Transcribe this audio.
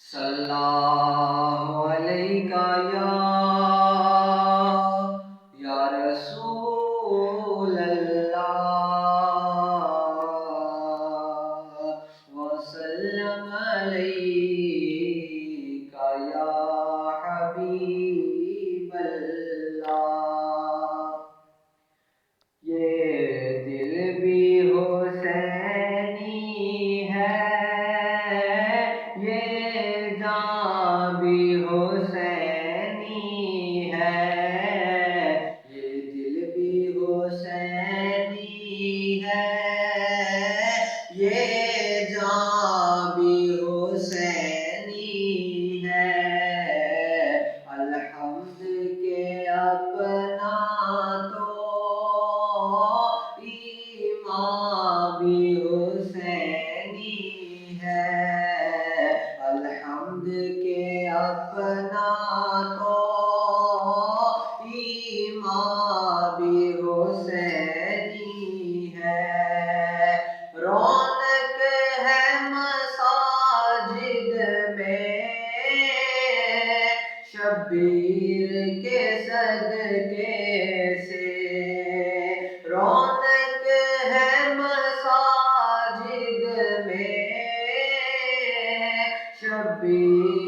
सल्लल्लाहु अलैका या रसूल अल्लाह वसल्लम अलैका या हबीब अल्लाह। ये दिल भी हुसैनी है, ये जान भी हुसैनी है, ये दिल भी हुसैनी है, ये जान भी हुसैनी है। अलहम्द के अपना तो ईमान भी हुसैनी है, अलहम्द के अपना तो ईमान भी हुसैनी है। रौनक है मसाजिद में शब्बीर के सदके से, रौनक है मसाजिद में शब्बीर